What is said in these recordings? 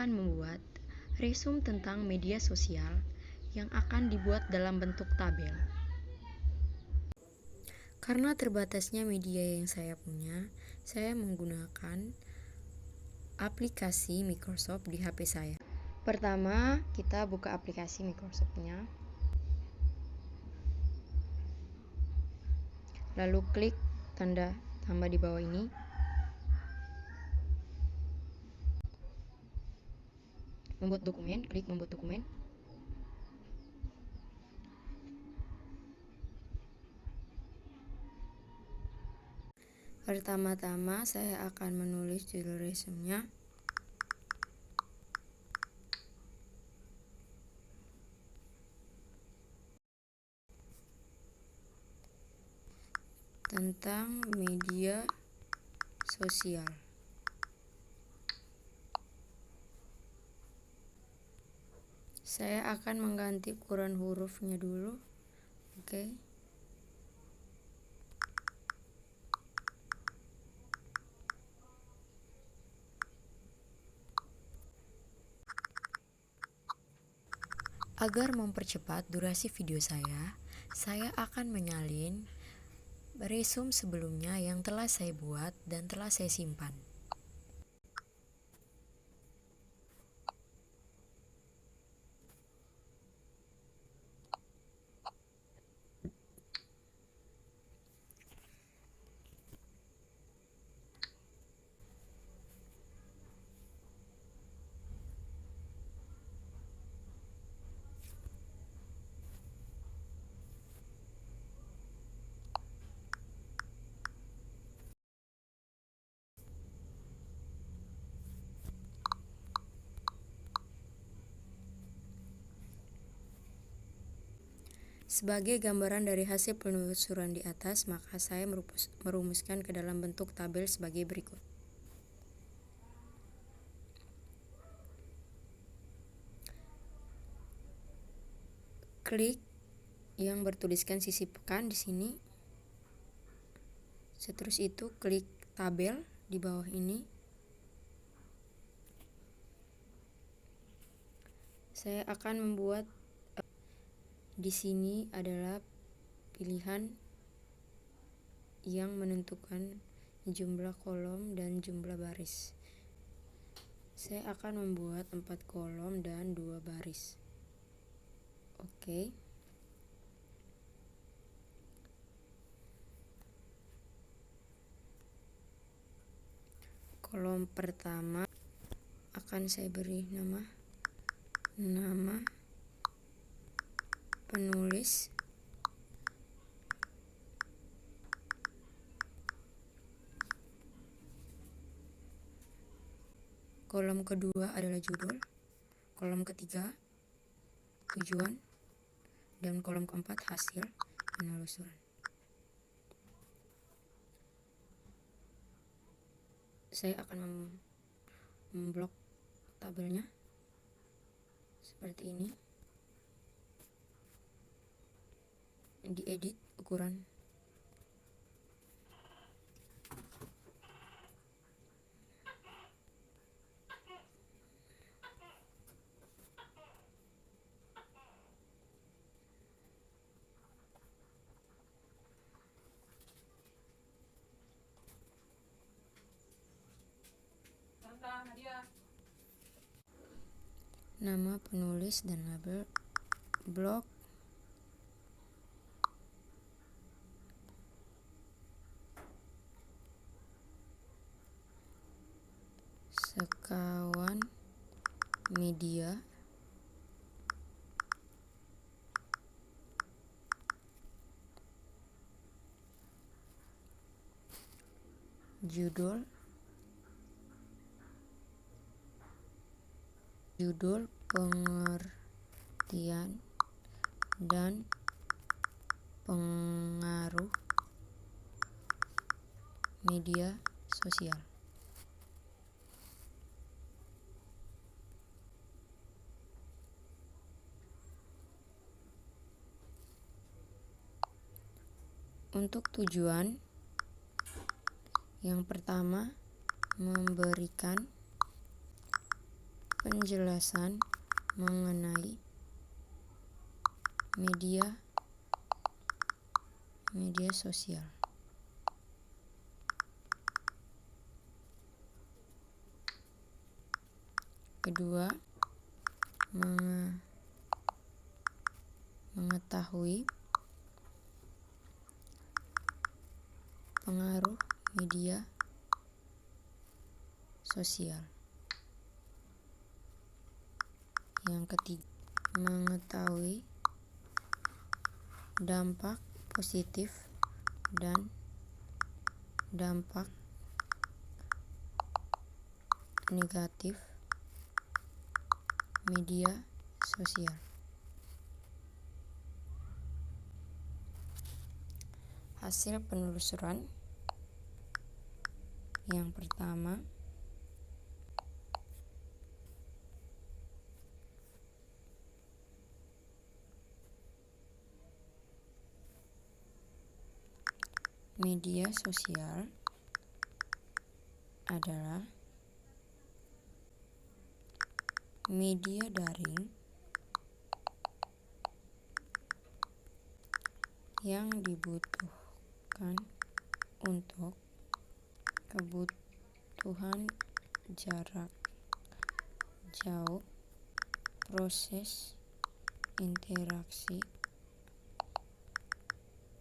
akan membuat resume tentang media sosial yang akan dibuat dalam bentuk tabel. Karena terbatasnya media yang saya punya, saya menggunakan aplikasi Microsoft di HP saya. Pertama, kita buka aplikasi Microsoft-nya. Lalu klik tanda tambah di bawah ini. Membuat dokumen, klik membuat dokumen. Pertama-tama saya akan menulis judul resume-nya. Tentang media sosial. Saya akan mengganti ukuran hurufnya dulu. Oke. Agar mempercepat durasi video saya akan menyalin resume sebelumnya yang telah saya buat dan telah saya simpan. Sebagai gambaran dari hasil penelusuran di atas, maka saya merumuskan ke dalam bentuk tabel sebagai berikut. Klik yang bertuliskan sisipkan di sini. Seterus itu klik tabel di bawah ini. Saya akan membuat di sini adalah pilihan yang menentukan jumlah kolom dan jumlah baris. Saya akan membuat 4 kolom dan 2 baris. Oke. Kolom pertama akan saya beri nama penulis. Kolom kedua adalah judul. Kolom ketiga tujuan. Dan kolom keempat hasil penelusuran. Saya akan memblok tabelnya seperti ini. Diedit ukuran. Nama penulis dan label blog. Sekawan media. Judul, pengertian, dan pengaruh media sosial. Untuk tujuan, yang pertama memberikan Penjelasan mengenai media sosial. Kedua, mengetahui pengaruh media sosial. Yang ketiga, mengetahui dampak positif dan dampak negatif media sosial. Hasil penelusuran yang pertama, media sosial adalah media daring yang dibutuhkan untuk kebutuhan jarak jauh, proses interaksi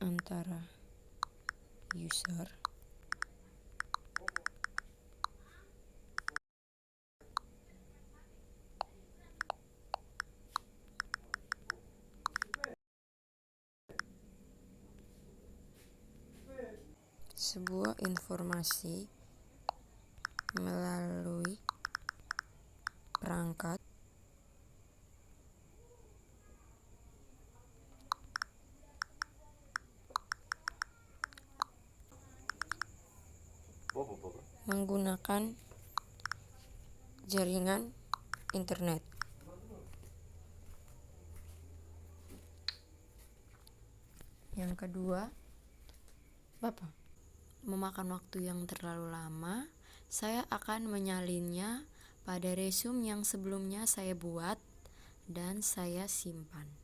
antara user sebuah informasi melalui perangkat menggunakan jaringan internet. Yang kedua, memakan waktu yang terlalu lama. Saya akan menyalinnya pada resume yang sebelumnya saya buat dan saya simpan.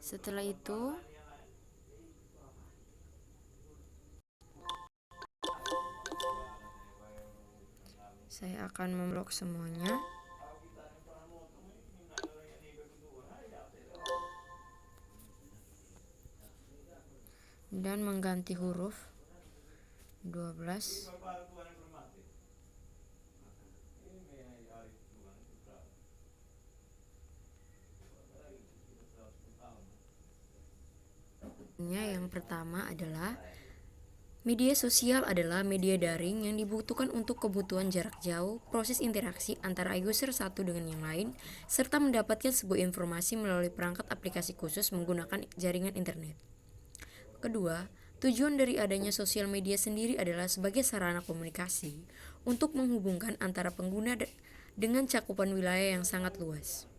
Setelah itu, saya akan memblok semuanya dan mengganti huruf 12 Yang pertama adalah media sosial adalah media daring yang dibutuhkan untuk kebutuhan jarak jauh, proses interaksi antara user satu dengan yang lain, serta mendapatkan sebuah informasi melalui perangkat aplikasi khusus menggunakan jaringan internet. Kedua, tujuan dari adanya sosial media sendiri adalah sebagai sarana komunikasi untuk menghubungkan antara pengguna dengan cakupan wilayah yang sangat luas.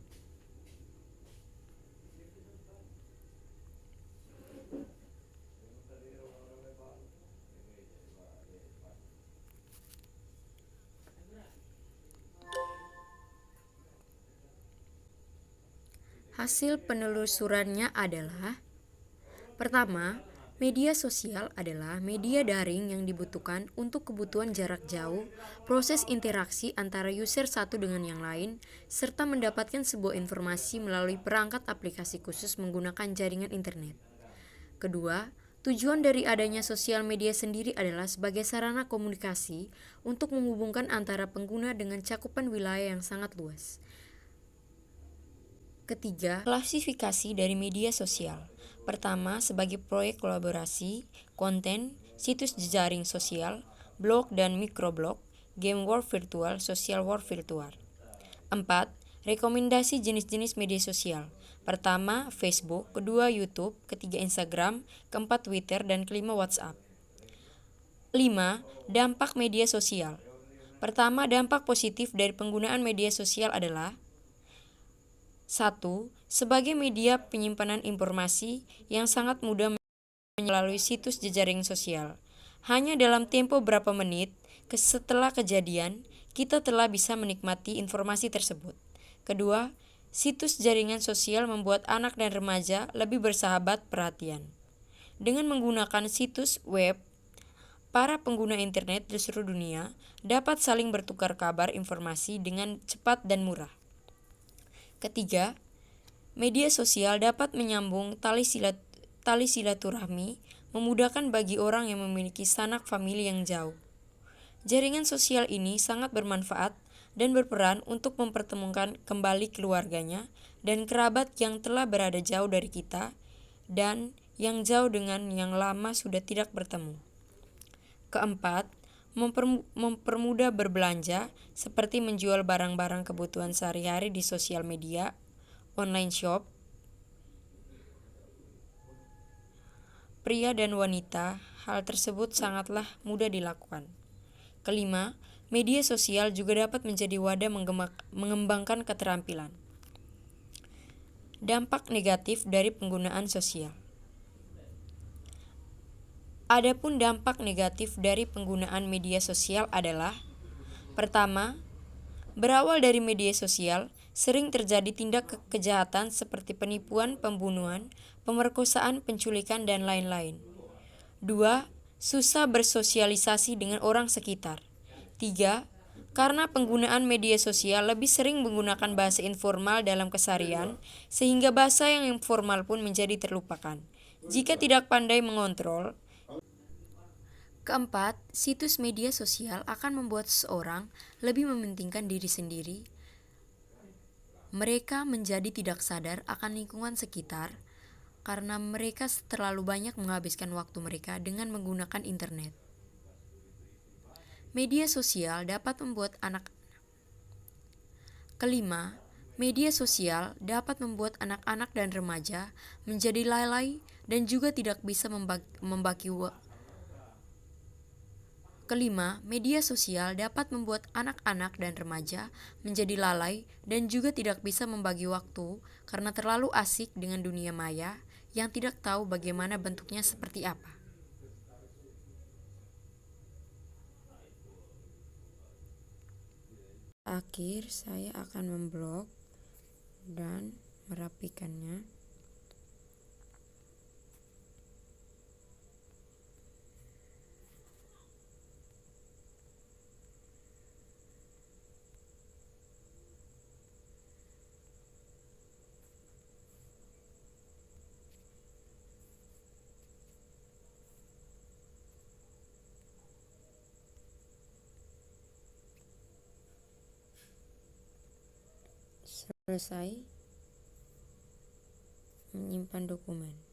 Hasil penelusurannya adalah: pertama, media sosial adalah media daring yang dibutuhkan untuk kebutuhan jarak jauh, proses interaksi antara user satu dengan yang lain, serta mendapatkan sebuah informasi melalui perangkat aplikasi khusus menggunakan jaringan internet. Kedua, tujuan dari adanya sosial media sendiri adalah sebagai sarana komunikasi untuk menghubungkan antara pengguna dengan cakupan wilayah yang sangat luas. Ketiga, klasifikasi dari media sosial. Pertama, sebagai proyek kolaborasi, konten, situs jejaring sosial, blog dan mikroblog, game war virtual, social war virtual. 4. Rekomendasi jenis-jenis media sosial. Pertama, Facebook, kedua YouTube, ketiga Instagram, keempat Twitter, dan kelima WhatsApp. 5. Dampak media sosial. Pertama, dampak positif dari penggunaan media sosial adalah 1. Sebagai media penyimpanan informasi yang sangat mudah melalui situs jejaring sosial. Hanya dalam tempo berapa menit setelah kejadian, kita telah bisa menikmati informasi tersebut. Kedua, situs jaringan sosial membuat anak dan remaja lebih bersahabat perhatian. Dengan menggunakan situs web, para pengguna internet di seluruh dunia dapat saling bertukar kabar informasi dengan cepat dan murah. Ketiga, media sosial dapat menyambung tali silaturahmi, memudahkan bagi orang yang memiliki sanak famili yang jauh. Jaringan sosial ini sangat bermanfaat dan berperan untuk mempertemukan kembali keluarganya dan kerabat yang telah berada jauh dari kita dan yang jauh dengan yang lama sudah tidak bertemu. Keempat, mempermudah berbelanja seperti menjual barang-barang kebutuhan sehari-hari di sosial media, online shop. Pria dan wanita, hal tersebut sangatlah mudah dilakukan. Kelima, media sosial juga dapat menjadi wadah mengembangkan keterampilan. Dampak negatif dari penggunaan sosial. Adapun dampak negatif dari penggunaan media sosial adalah: pertama, berawal dari media sosial, sering terjadi tindak kejahatan seperti penipuan, pembunuhan, pemerkosaan, penculikan, dan lain-lain. 2. Susah bersosialisasi dengan orang sekitar. 3. Karena penggunaan media sosial lebih sering menggunakan bahasa informal dalam keseharian, sehingga bahasa yang informal pun menjadi terlupakan. Jika tidak pandai mengontrol. Keempat, situs media sosial akan membuat seseorang lebih mementingkan diri sendiri. Mereka menjadi tidak sadar akan lingkungan sekitar karena mereka terlalu banyak menghabiskan waktu mereka dengan menggunakan internet. Media sosial dapat membuat Kelima, media sosial dapat membuat anak-anak dan remaja menjadi lalai dan juga tidak bisa membagi waktu. Kelima, media sosial dapat membuat anak-anak dan remaja menjadi lalai dan juga tidak bisa membagi waktu karena terlalu asik dengan dunia maya yang tidak tahu bagaimana bentuknya seperti apa. Akhir, saya akan memblok dan merapikannya. Selesai menyimpan dokumen.